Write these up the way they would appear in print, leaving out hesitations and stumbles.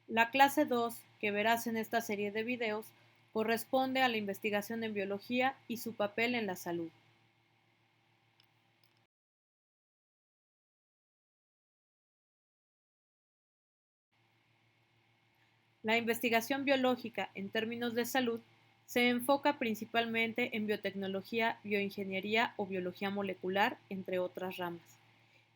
La clase 2 que verás en esta serie de videos corresponde a la investigación en biología y su papel en la salud. La investigación biológica en términos de salud se enfoca principalmente en biotecnología, bioingeniería o biología molecular, entre otras ramas,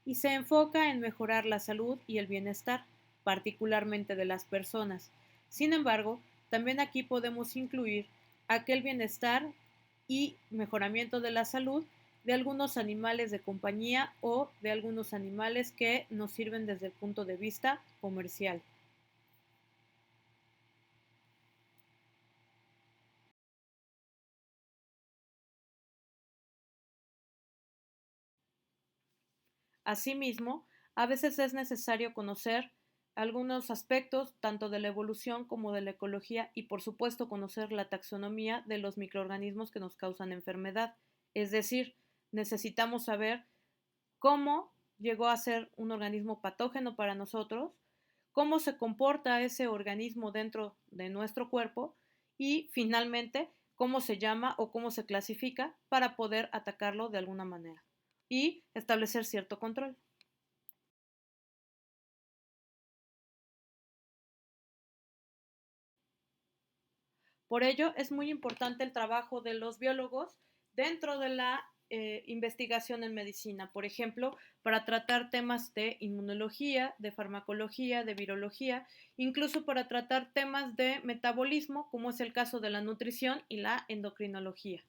y se enfoca en mejorar la salud y el bienestar, particularmente de las personas. Sin embargo, también aquí podemos incluir aquel bienestar y mejoramiento de la salud de algunos animales de compañía o de algunos animales que nos sirven desde el punto de vista comercial. Asimismo, a veces es necesario conocer algunos aspectos tanto de la evolución como de la ecología y por supuesto conocer la taxonomía de los microorganismos que nos causan enfermedad. Es decir, necesitamos saber cómo llegó a ser un organismo patógeno para nosotros, cómo se comporta ese organismo dentro de nuestro cuerpo y finalmente cómo se llama o cómo se clasifica para poder atacarlo de alguna manera y establecer cierto control. Por ello, es muy importante el trabajo de los biólogos dentro de la investigación en medicina, por ejemplo, para tratar temas de inmunología, de farmacología, de virología, incluso para tratar temas de metabolismo, como es el caso de la nutrición y la endocrinología.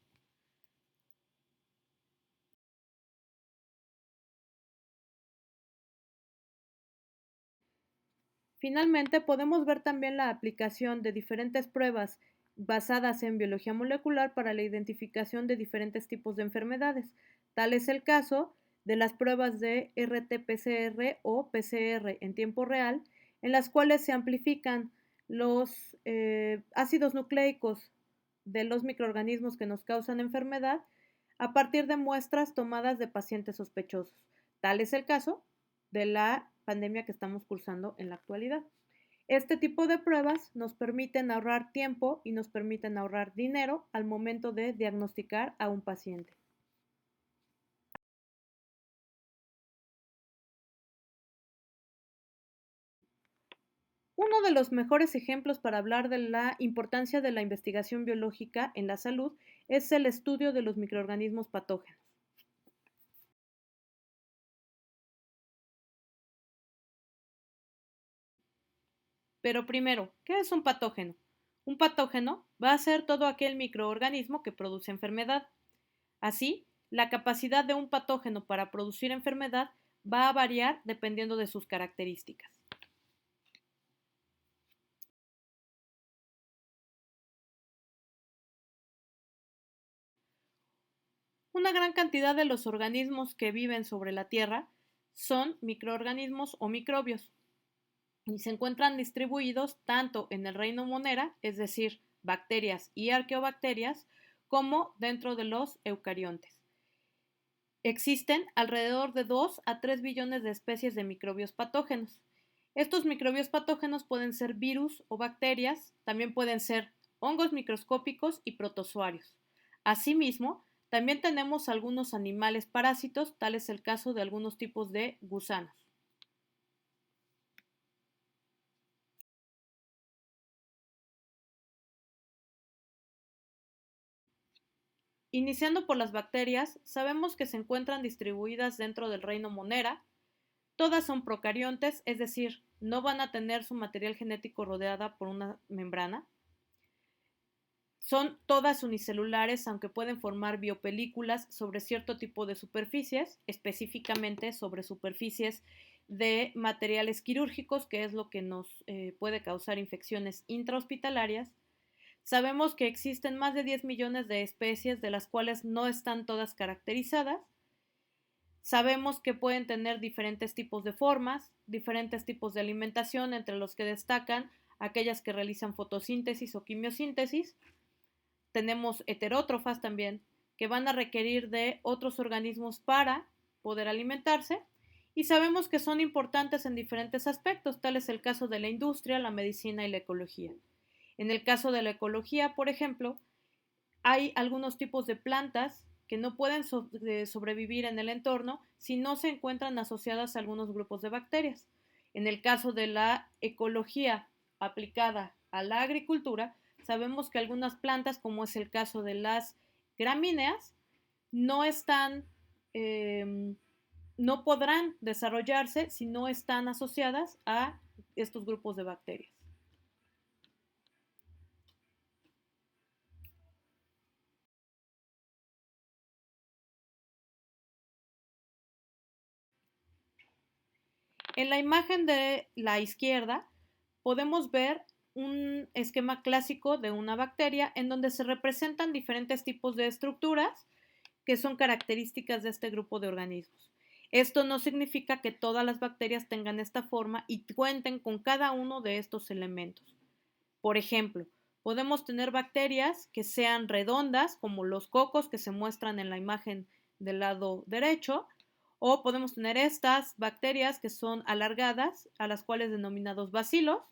Finalmente, podemos ver también la aplicación de diferentes pruebas basadas en biología molecular para la identificación de diferentes tipos de enfermedades. Tal es el caso de las pruebas de RT-PCR o PCR en tiempo real, en las cuales se amplifican los ácidos nucleicos de los microorganismos que nos causan enfermedad a partir de muestras tomadas de pacientes sospechosos. Tal es el caso de la pandemia que estamos cursando en la actualidad. Este tipo de pruebas nos permiten ahorrar tiempo y nos permiten ahorrar dinero al momento de diagnosticar a un paciente. Uno de los mejores ejemplos para hablar de la importancia de la investigación biológica en la salud es el estudio de los microorganismos patógenos. Pero primero, ¿qué es un patógeno? Un patógeno va a ser todo aquel microorganismo que produce enfermedad. Así, la capacidad de un patógeno para producir enfermedad va a variar dependiendo de sus características. Una gran cantidad de los organismos que viven sobre la Tierra son microorganismos o microbios y se encuentran distribuidos tanto en el reino monera, es decir, bacterias y arqueobacterias, como dentro de los eucariontes. Existen alrededor de 2 a 3 billones de especies de microbios patógenos. Estos microbios patógenos pueden ser virus o bacterias, también pueden ser hongos microscópicos y protozoarios. Asimismo, también tenemos algunos animales parásitos, tal es el caso de algunos tipos de gusanos. Iniciando por las bacterias, sabemos que se encuentran distribuidas dentro del reino Monera. Todas son procariontes, es decir, no van a tener su material genético rodeada por una membrana. Son todas unicelulares, aunque pueden formar biopelículas sobre cierto tipo de superficies, específicamente sobre superficies de materiales quirúrgicos, que es lo que nos puede causar infecciones intrahospitalarias. Sabemos que existen más de 10 millones de especies, de las cuales no están todas caracterizadas. Sabemos que pueden tener diferentes tipos de formas, diferentes tipos de alimentación, entre los que destacan aquellas que realizan fotosíntesis o quimiosíntesis. Tenemos heterótrofas también, que van a requerir de otros organismos para poder alimentarse. y sabemos que son importantes en diferentes aspectos, tal es el caso de la industria, la medicina y la ecología. En el caso de la ecología, por ejemplo, hay algunos tipos de plantas que no pueden sobrevivir en el entorno si no se encuentran asociadas a algunos grupos de bacterias. En el caso de la ecología aplicada a la agricultura, sabemos que algunas plantas, como es el caso de las gramíneas, no están, eh, no podrán desarrollarse si no están asociadas a estos grupos de bacterias. En la imagen de la izquierda podemos ver un esquema clásico de una bacteria en donde se representan diferentes tipos de estructuras que son características de este grupo de organismos. Esto no significa que todas las bacterias tengan esta forma y cuenten con cada uno de estos elementos. Por ejemplo, podemos tener bacterias que sean redondas, como los cocos que se muestran en la imagen del lado derecho, o podemos tener estas bacterias que son alargadas, a las cuales denominados bacilos.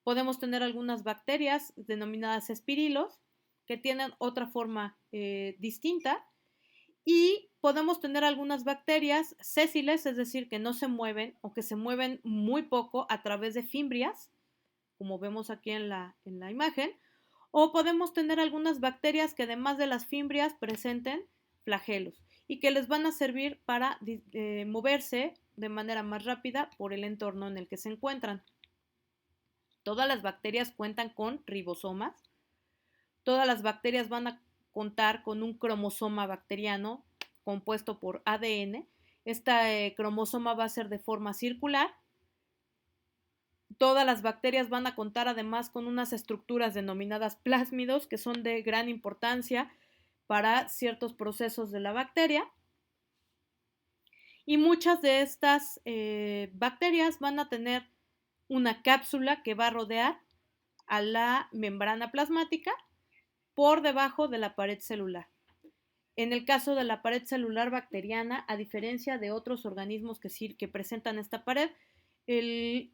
Podemos tener algunas bacterias denominadas espirilos, que tienen otra forma distinta. Y podemos tener algunas bacterias sésiles, es decir, que no se mueven o que se mueven muy poco a través de fimbrias, como vemos aquí en la imagen, o podemos tener algunas bacterias que además de las fimbrias presenten flagelos y que les van a servir para moverse de manera más rápida por el entorno en el que se encuentran. Todas las bacterias cuentan con ribosomas. Todas las bacterias van a contar con un cromosoma bacteriano compuesto por ADN. Este cromosoma va a ser de forma circular. Todas las bacterias van a contar además con unas estructuras denominadas plásmidos que son de gran importancia para ciertos procesos de la bacteria. Y muchas de estas bacterias van a tener una cápsula que va a rodear a la membrana plasmática por debajo de la pared celular. En el caso de la pared celular bacteriana, a diferencia de otros organismos que presentan esta pared, el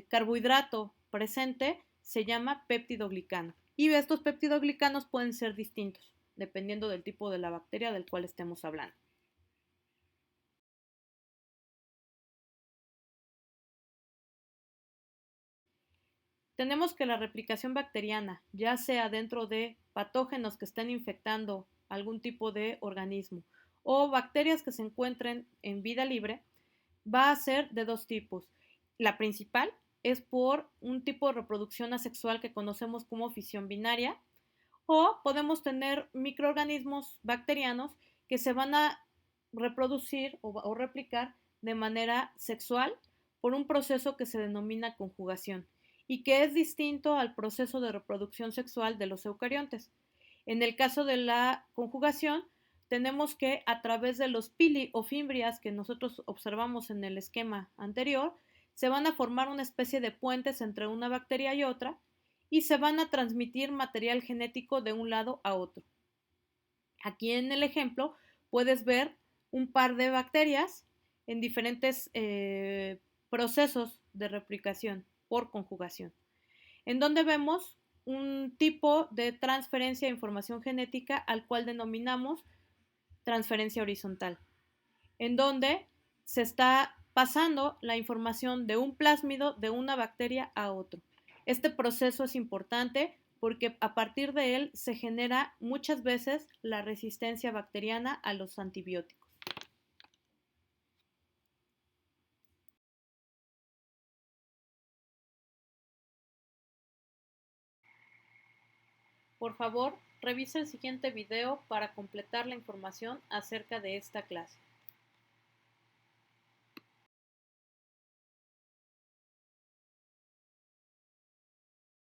carbohidrato presente se llama péptidoglicano. Y estos péptidoglicanos pueden ser distintos, dependiendo del tipo de la bacteria del cual estemos hablando. Tenemos que la replicación bacteriana, ya sea dentro de patógenos que estén infectando algún tipo de organismo o bacterias que se encuentren en vida libre, va a ser de dos tipos. La principal es por un tipo de reproducción asexual que conocemos como fisión binaria, o podemos tener microorganismos bacterianos que se van a reproducir o replicar de manera sexual por un proceso que se denomina conjugación y que es distinto al proceso de reproducción sexual de los eucariontes. En el caso de la conjugación, tenemos que a través de los pili o fimbrias que nosotros observamos en el esquema anterior, se van a formar una especie de puentes entre una bacteria y otra y se van a transmitir material genético de un lado a otro. Aquí en el ejemplo puedes ver un par de bacterias en diferentes procesos de replicación por conjugación, en donde vemos un tipo de transferencia de información genética al cual denominamos transferencia horizontal, en donde se está pasando la información de un plásmido de una bacteria a otro. Este proceso es importante porque a partir de él se genera muchas veces la resistencia bacteriana a los antibióticos. Por favor, revisa el siguiente video para completar la información acerca de esta clase.